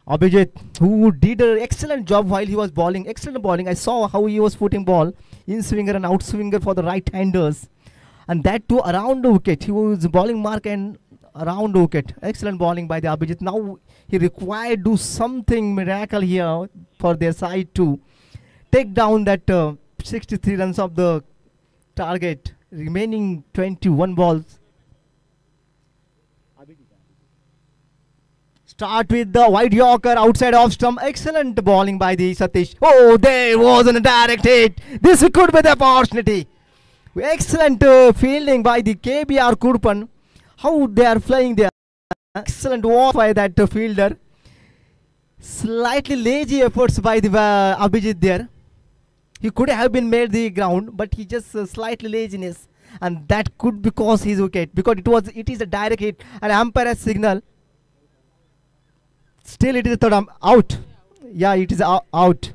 Abhijit, who did an excellent job while he was bowling. Excellent bowling. I saw how he was putting ball in swinger and out swinger for the right-handers. And that too around the wicket. He was bowling mark and around the wicket. Excellent bowling by the Abhijit. Now he required to do something miracle here for their side to take down that 63 runs of the target. Remaining 21 balls. Start with the wide Yorker outside off stump. Excellent bowling by the Satish. Oh, there wasn't a direct hit. This could be the opportunity. Excellent fielding by the KBR Kurpan. How they are flying there. Excellent walk by that fielder. Slightly lazy efforts by the Abhijit there. He could have been made the ground, but he just slightly laziness, and that could be cause his wicket because it is a direct hit and umpire has signal. Still it is a third out. Yeah, it is out.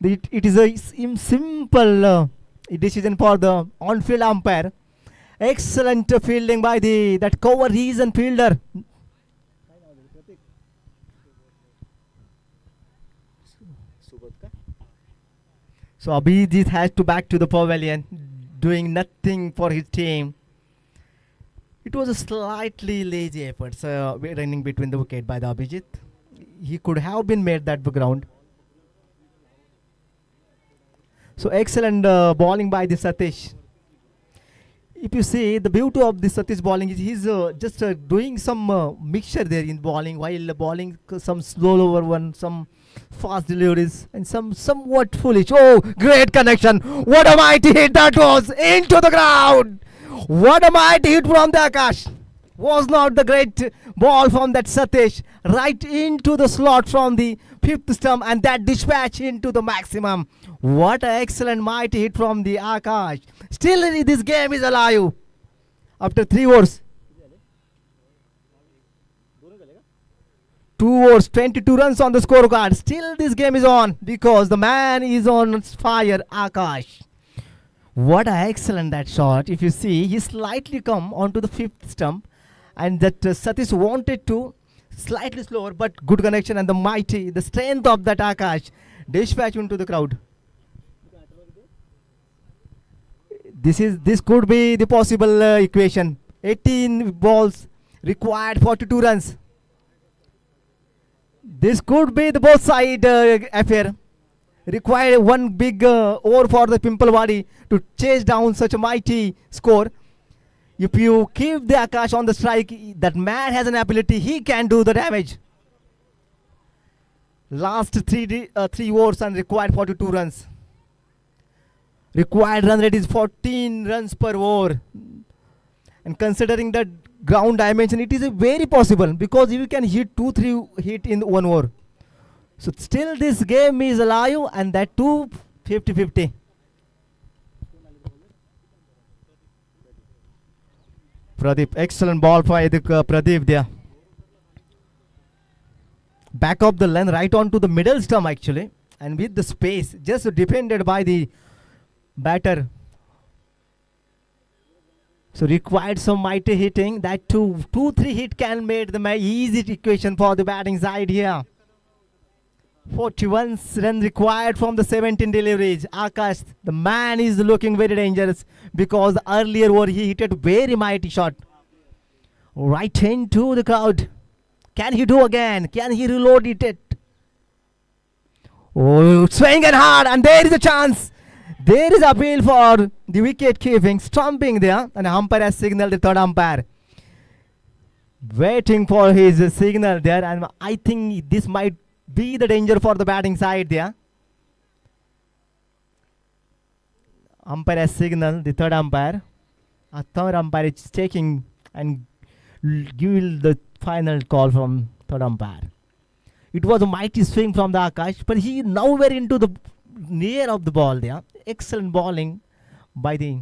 It is a simple decision for the on-field umpire. Excellent fielding by that cover reason fielder. So Abhijit has to back to the pavilion, doing nothing for his team. It was a slightly lazy effort running between the wicket by the Abhijit. He could have been made that ground. So excellent bowling by the Satish. If you see the beauty of the Satish bowling is he's just doing some mixture there in bowling while bowling some slow over one, some fast deliveries and some somewhat foolish. Oh, great connection. What a mighty hit that was into the ground. What a mighty hit from the Akash. Was not the great ball from that Satish right into the slot from the fifth stump and that dispatch into the maximum. What an excellent mighty hit from the Akash. Still this game is alive after 3 overs. 2 overs, 22 runs on the scorecard. Still this game is on because the man is on fire, Akash. What an excellent that shot. If you see, he slightly come onto the fifth stump and that Satish wanted to slightly slower but good connection and the strength of that Akash dispatch into the crowd. This could be the possible equation. 18 balls required 42 runs. This could be the both side affair. Required one big over for the Pimpalwadi to chase down such a mighty score. If you keep the Akash on the strike, that man has an ability, he can do the damage. Last 3 overs and required 42 runs. Required run rate is 14 runs per over. And considering the ground dimension, it is very possible because you can hit 2-3 hit in 1 over. So still this game is alive and that too 50-50. Pradeep, excellent ball by the Pradeep there. Back of the lane right onto the middle stump actually. And with the space just defended by the batter. So required some mighty hitting. That 2-3 hit can make the easy equation for the batting side here. 41 runs required from the 17 deliveries. Akash, the man is looking very dangerous because earlier over he hit a very mighty shot. Right into the crowd. Can he do again? Can he reload it? Oh, swinging hard and there is a chance. There is appeal for the wicket keeping, stumping there, and umpire has signaled the third umpire. Waiting for his signal there, and I think this might be the danger for the batting side there. Umpire has signaled the third umpire. A third umpire is checking and give the final call from third umpire. It was a mighty swing from the Akash, but he now were into the near of the ball there. Excellent bowling by the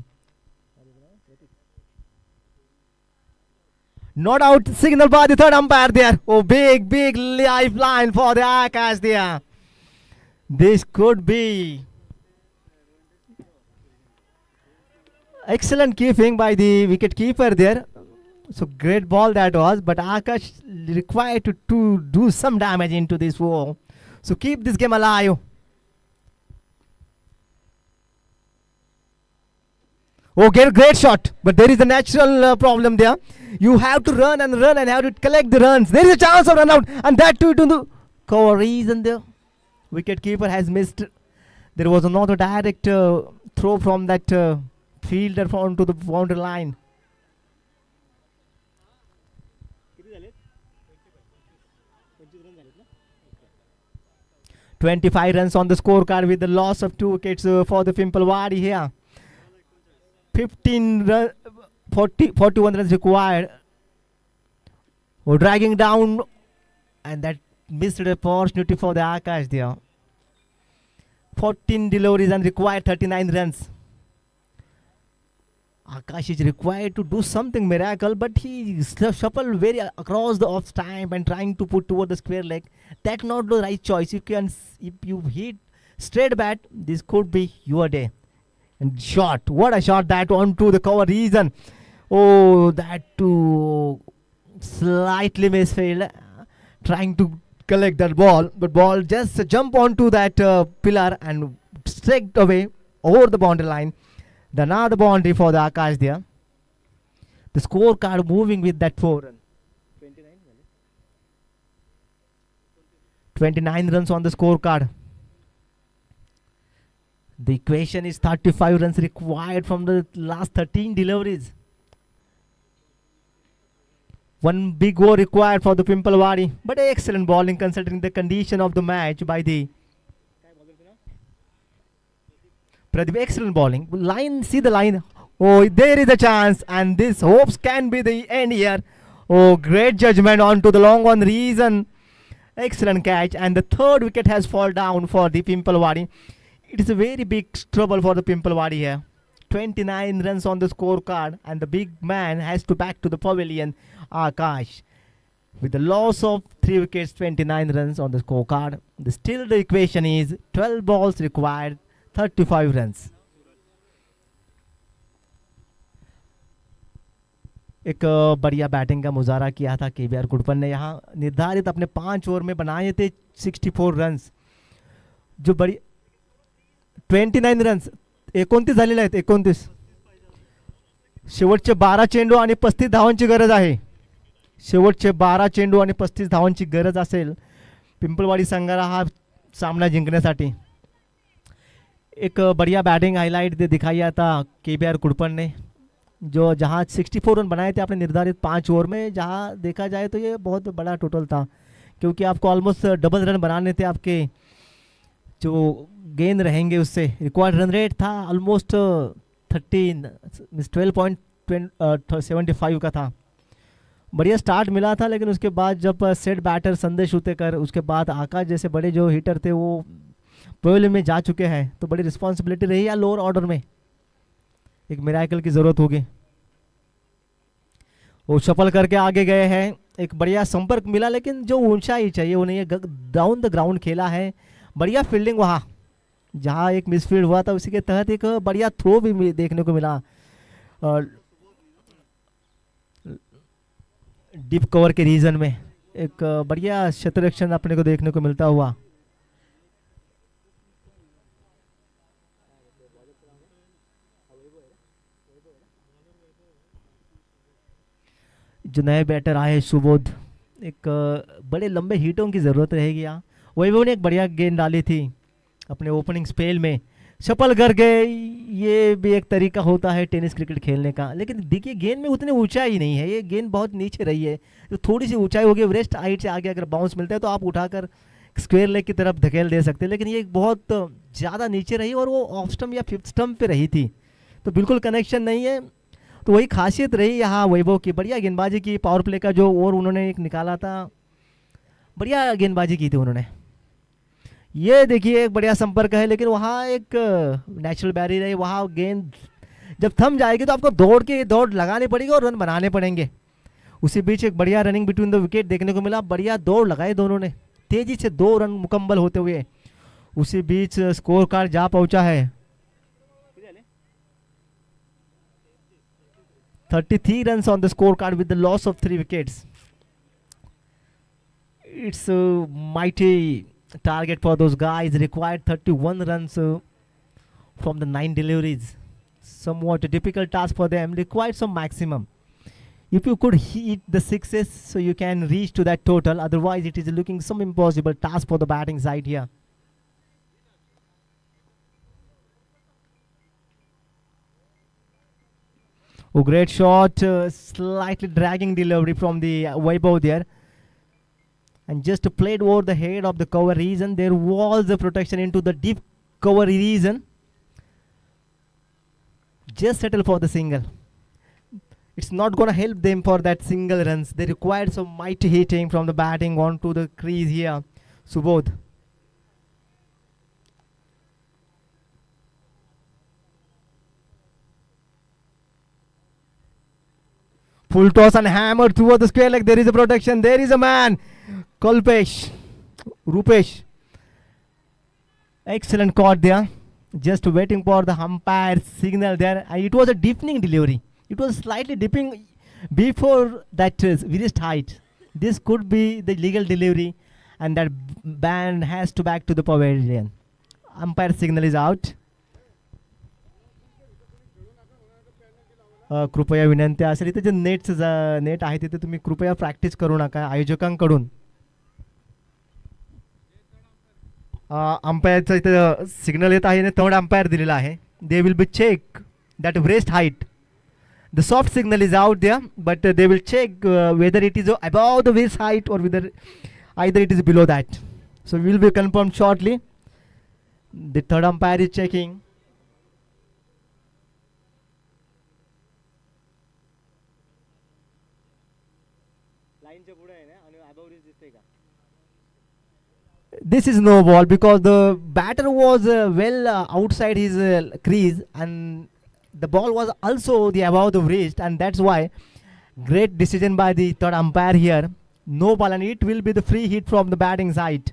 not out signal by the third umpire there. Oh, big lifeline for the Akash there. This could be Excellent keeping by the wicket keeper there. So great ball that was, but Akash required to do some damage into this wall. So keep this game alive. Oh, great shot, but there is a natural problem there. You have to run and have to collect the runs. There is a chance of run out, and that too to the cover reason there. Wicket keeper has missed. There was not a direct throw from that fielder onto the boundary line. 25 runs on the scorecard with the loss of 2 wickets for the Pimpalwadi here. 41 runs required. Oh, dragging down, and that missed the opportunity for the Akash there. 14 deliveries and required 39 runs. Akash is required to do something miracle, but he shuffled very across the off stump and trying to put toward the square leg. That's not the right choice. If you hit straight bat, this could be your day. And shot, what a shot that onto the cover reason. Oh, that too slightly misfield, trying to collect that ball, but ball just jump onto that pillar and straight away over the boundary line. Another boundary for the Akash there. The scorecard moving with that 4 run. 29 runs on the scorecard. The equation is 35 runs required from the last 13 deliveries. 1 big over required for the Pimpalwadi, but excellent bowling considering the condition of the match by the Pradeep. Excellent bowling. Line, see the line. Oh, there is a chance, and this hopes can be the end here. Oh, great judgment onto the long one reason. Excellent catch, and the 3rd wicket has fallen down for the Pimpalwadi. It is a very big trouble for the Pimpalwadi here. 29 runs on the scorecard, and the big man has to back to the pavilion. Akash, with the loss of 3 wickets, 29 runs on the scorecard. Still the equation is 12 balls required, 35 runs. एक बढ़िया batting का मुजाहरा किया था KBr गुड़पन ने। यहाँ निर्धारित अपने 5 ओवर में बनाए थे 64 रन्स, जो बड़ी 29 रन्स 29 झालेले आहेत. 29 शेवटचे 12 चेंडू आणि 35 धावांची गरज आहे. शेवटचे 12 चेंडू आणि 35 धावांची गरज असेल पिंपळवाडी संघाला हा सामना जिंकण्यासाठी. एक बढ़िया बैटिंग हाईलाइट दिखाई था केबीआर गुड़पन ने, जो जहां 64 रन बनाए थे आपने निर्धारित 5 ओवर में. जहां देखा जाए तो ये बहुत बड़ा टोटल था, क्योंकि आपको ऑलमोस्ट डबल रन बनाने थे. आपके जो गेंद रहेंगे उससे रिक्वायर्ड रन रेट था ऑलमोस्ट 12.75 का था. बढ़िया स्टार्ट मिला था, लेकिन उसके बाद जब सेट बैटर संदेश उतेकर, उसके बाद आकाश जैसे बड़े जो हिटर थे वो पवेलियन में जा चुके हैं, तो बड़ी रिस्पॉन्सिबिलिटी रही. या लोअर ऑर्डर में एक मिराकल की ज़रूरत होगी. वो शफल करके आगे गए हैं. एक बढ़िया संपर्क मिला, लेकिन जो ऊंचाई चाहिए वो नहीं है. डाउन द ग्राउंड खेला है. बढ़िया फील्डिंग वहाँ जहाँ एक मिसफील्ड हुआ था उसी के तहत एक बढ़िया थ्रो भी देखने को मिला. डीप कवर के रीजन में एक बढ़िया शतरक्षण अपने को देखने को मिलता हुआ. जो नए बैटर आए सुबोध, एक बड़े लंबे हिटों की ज़रूरत रहेगी यहाँ. वैभव ने एक बढ़िया गेंद डाली थी अपने ओपनिंग स्पेल में, सफल कर गए. ये भी एक तरीका होता है टेनिस क्रिकेट खेलने का, लेकिन देखिए गेंद में उतनी ऊंचाई नहीं है. ये गेंद बहुत नीचे रही है, तो थोड़ी सी ऊंचाई होगी. वेस्ट हाइट से आगे अगर बाउंस मिलता है तो आप उठाकर स्क्वायर लेग की तरफ धकेल दे सकते हैं, लेकिन ये बहुत ज़्यादा नीचे रही और वो ऑफ स्टम्प या फिफ्थ स्टम्प पे रही थी, तो बिल्कुल कनेक्शन नहीं है. तो वही खासियत रही यहाँ वैभव की. बढ़िया गेंदबाजी की. पावर प्ले का जो ओवर उन्होंने एक निकाला था, बढ़िया गेंदबाजी की थी उन्होंने. ये देखिए एक बढ़िया संपर्क है, लेकिन वहाँ एक नेचुरल बैरियर है. वहाँ गेंद जब थम जाएगी तो आपको दौड़ लगानी पड़ेगी और रन बनाने पड़ेंगे. उसी बीच एक बढ़िया रनिंग बिटवीन द विकेट देखने को मिला. बढ़िया दौड़ लगाए दोनों ने, तेजी से 2 रन मुकम्मल होते हुए. उसी बीच स्कोर कार्ड जा पहुँचा है. 33 runs on the scorecard with the loss of 3 wickets. It's a mighty target for those guys. Required 31 runs from the 9 deliveries. Somewhat a difficult task for them. Required some maximum. If you could hit the sixes, so you can reach to that total. Otherwise, it is looking some impossible task for the batting side here. Oh, great shot. Slightly dragging delivery from the Vaibhav there. And just played over the head of the cover region. There was a protection into the deep cover region. Just settle for the single. It's not going to help them for that single runs. They required some mighty hitting from the batting onto the crease here. Subodh. Full toss and hammer towards the square leg. There is a protection. There is a man. Kalpesh. Rupesh. Excellent caught there. Just waiting for the umpire signal there. And it was a deepening delivery. It was slightly dipping before that wrist height. This could be the legal delivery, and that band has to back to the pavilion. Umpire signal is out. कृपया विनंती असेल इथे जे net आहे तिथे तुम्ही कृपया practice करू नका आयोजकांकडून. अंपायरचा इथे सिग्नल येत आहे आणि थर्ड अंपायर दिलेला आहे. They will be check that wrist height. The soft signal is out there, but they will check whether it is above the wrist height or whether either it is below that. So we will be confirmed shortly. The third umpire is checking. This is no ball because the batter was well outside his crease, and the ball was also the above the wrist, and that's why great decision by the third umpire here. No ball, and it will be the free hit from the batting side.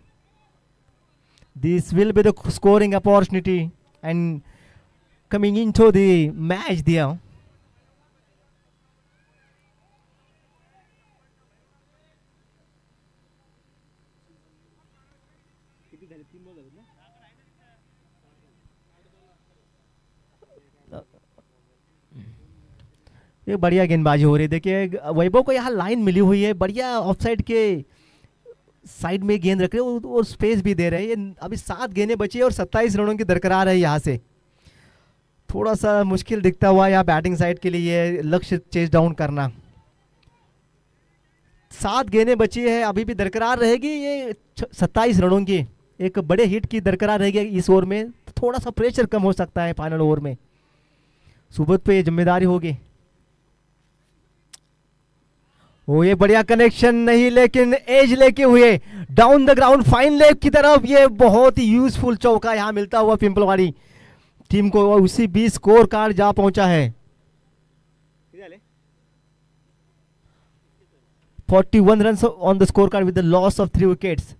This will be the scoring opportunity and coming into the match there. ये बढ़िया गेंदबाजी हो रही है. देखिए वैभव को यहाँ line मिली हुई है. बढ़िया ऑफसाइड के साइड में गेंद रख रहे हैं और स्पेस भी दे रहे हैं. ये अभी 7 गेंदें बची है और 27 रनों की दरकरार है. यहाँ से थोड़ा सा मुश्किल दिखता हुआ यहाँ बैटिंग साइड के लिए लक्ष्य चेज डाउन करना. 7 गेंदें बची है, अभी भी दरकरार रहेगी. ये 27 रनों की एक बड़े हिट की दरकरार रहेगी इस ओवर में. थोड़ा सा प्रेशर कम हो सकता है फाइनल ओवर में. सुबोध पे ये जिम्मेदारी होगी. वो ये बढ़िया कनेक्शन नहीं, लेकिन एज लेके हुए down the ground fine leg की तरफ. ये बहुत ही यूजफुल चौका यहाँ मिलता हुआ पिंपलवाड़ी टीम को. उसी 20 स्कोर कार्ड जा पहुंचा है. 41 run on the score card with the loss of 3 wickets.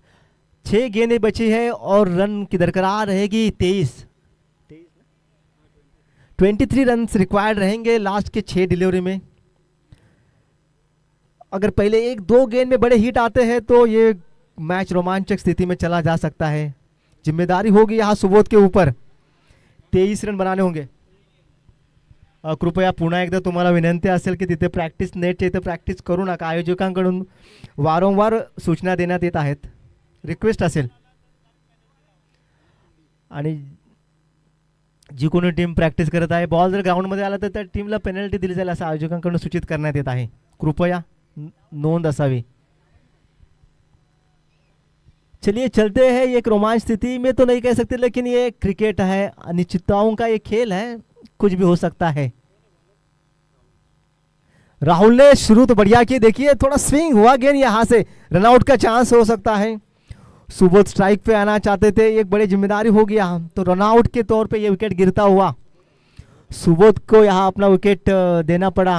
6 गेंदें बची है और रन की दरकरार रहेगी 23. 23 रन रिक्वायर्ड रहेंगे लास्ट के 6 डिलीवरी में. अगर पहले 1-2 गेंद में बड़े हिट आते हैं तो ये मैच रोमांचक स्थिति में चला जा सकता है. जिम्मेदारी होगी यहाँ सुबोध के ऊपर. 23 रन बनाने होंगे. कृपया पुन्हा एकदा तुम्हाला विनंती असेल की तिथे प्रॅक्टिस नेटच्या इथे प्रॅक्टिस करू नका. आयोजकांकडून वारंवार सूचना देण्यात येत आहेत. रिक्वेस्ट असेल. आणि जी कोणी टीम प्रॅक्टिस करत आहे बॉल जर ग्राउंडमध्ये आला तर त्या टीमला पेनल्टी दिली जाईल असं आयोजकांकडून सूचित करण्यात येत आहे. कृपया नोंद असावी. चलिए चलते हैं. ये एक रोमांच स्थिति में तो नहीं कह सकते, लेकिन ये क्रिकेट है, अनिश्चितताओं का ये खेल है, कुछ भी हो सकता है. राहुल ने शुरू तो बढ़िया की. देखिए थोड़ा स्विंग हुआ गेंद, यहां से रनआउट का चांस हो सकता है. सुबोध स्ट्राइक पे आना चाहते थे, एक बड़ी जिम्मेदारी हो गया तो रनआउट के तौर पे ये विकेट गिरता हुआ सुबोध को यहां अपना विकेट देना पड़ा.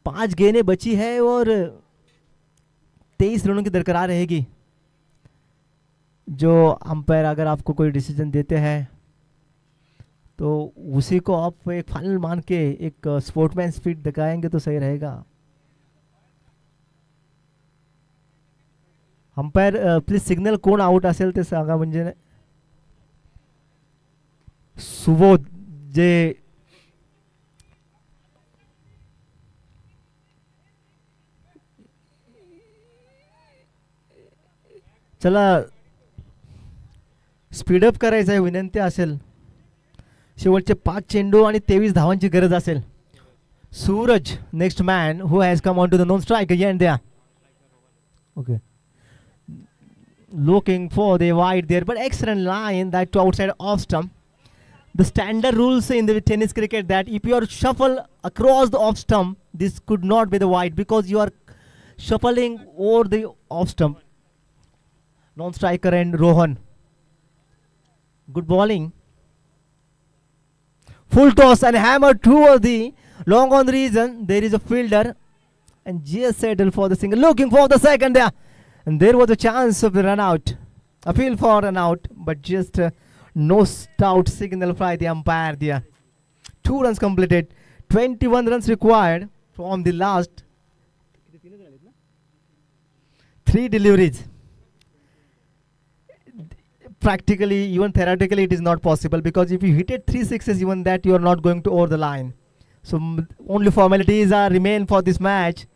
5 गेंदें बची है और 23 रनों की दरकरार रहेगी. जो अंपायर अगर आपको कोई डिसीजन देते हैं तो उसी को आप एक फाइनल मान के एक स्पोर्टमैन स्पिरिट दिखाएंगे तो सही रहेगा. अंपायर प्लीज सिग्नल कोण आउट असेल ते सांगा. म्हणजे सुबोध जे चला स्पीडअप करायचं आहे, विनंती असेल. शेवटचे 5 चेंडू आणि 23 धावांची गरज असेल. Suraj next man who has come on to the non strike again द्या. Okay, looking for the wide there, but excellent line that to outside off stump. The standard rules in the tennis cricket that if you are shuffle across the off stump, this could not be the wide because you are shuffling over the off stump. Non-striker and Rohan. Good bowling. Full toss and hammer towards the long on the region. There is a fielder and just settled for the single. Looking for the second there. And there was a chance of the run out. Appeal for run out, but just no stout signal by the umpire there. 2 runs completed. 21 runs required from the last 3 deliveries. Practically, even theoretically, it is not possible because if you hit it 3 sixes, even that you are not going to over the line. So only formalities are remain for this match.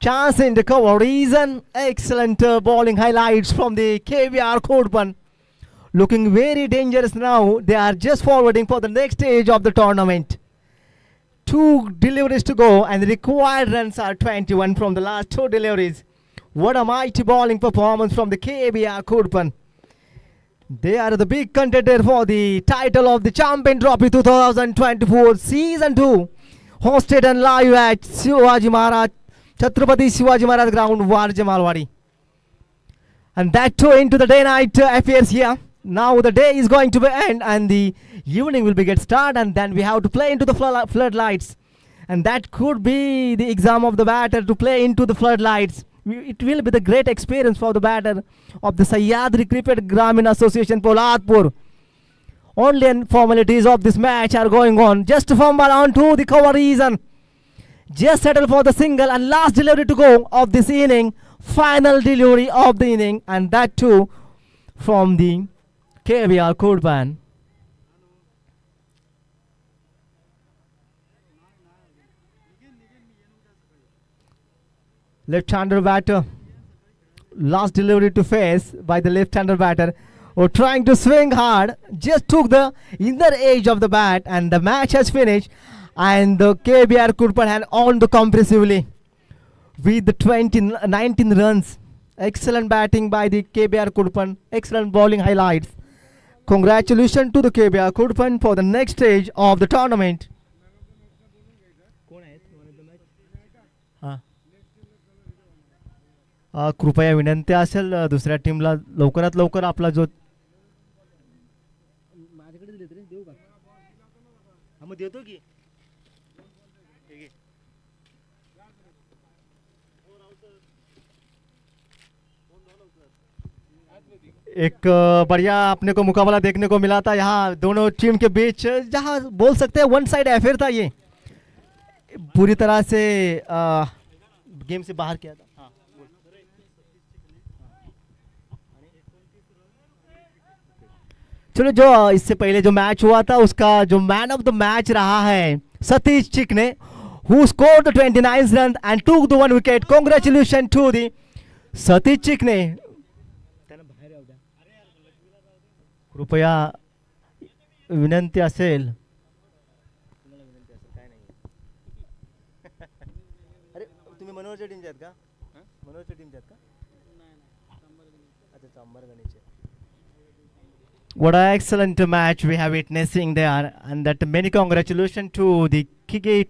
Chance in the cover. Reason excellent bowling highlights from the KVR Kodpan. Looking very dangerous now. They are just forwarding for the next stage of the tournament. 2 deliveries to go and the required runs are 21 from the last 2 deliveries. What a mighty bowling performance from the KVR Kodpan. They are the big contender for the title of the Champion Trophy 2024 Season 2. Hosted and live at Shivaji Maharaj, Chhatrapati Shivaji Maharaj ground, Warja Malwadi. And that too into the day-night affairs here. Now the day is going to be end and the evening will be get started, and then we have to play into the floodlights. And that could be the exam of the batter to play into the floodlights. It will be the great experience for the batter of the Sahyadri Cricket Gramin Association Poladpur. Only formalities of this match are going on. Just to fumble on to the cover reason. Just settle for the single and last delivery to go of this inning. Final delivery of the inning, and that too from the KVR Kodpan. Left-hander batter. Last delivery to face by the left-hander batter. Or trying to swing hard, just took the inner edge of the bat, and the match has finished. And the KBR Kodpan had on the comprehensively with the 19 runs. Excellent batting by the KBR Kodpan. Excellent bowling highlights. Congratulations to the KBR Kodpan for the next stage of the tournament. कृपया विनंती असेल दुसऱ्या टीमला लवकरात लवकर आपला जो माझ्याकडे देतो रे देऊ का हा मग देतो की एक बढ़िया अपने को मुकाबला देखने को मिला था यहाँ दोनों टीम के बीच, जहाँ बोल सकते हैं वन साइड अफेयर था ये, पूरी तरह से गेम से बाहर किया था. चलो जो इससे पहले जो मैच हुआ था उसका जो मैन ऑफ द मैच रहा है सतीश चिकने, who scored the 29 runs and took the 1 wicket. Congratulations to the Satish चिकने. कृपया विनंती असेल अरे तुम्ही मनोहरच्या टीमचे आहेत का? मनोहरच्या टीमचे आहेत का? अच्छा चांबरगणीचे. What an excellent match we have witnessing there, and that many congratulations to the KK